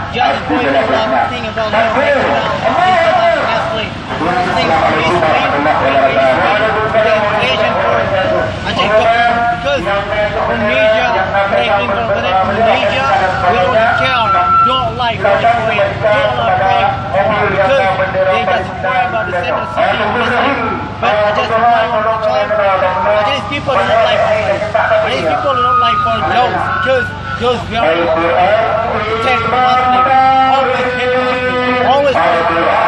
Just boy love thing about no athlete. Thing for this creation for because Indonesia breaking for Indonesia we don't care, don't like for the Korean, don't like because they just worry about the center city but I just want to tell Chinese people don't like Chinese people don't like for those because those very protect Muslims, always hate Muslims, always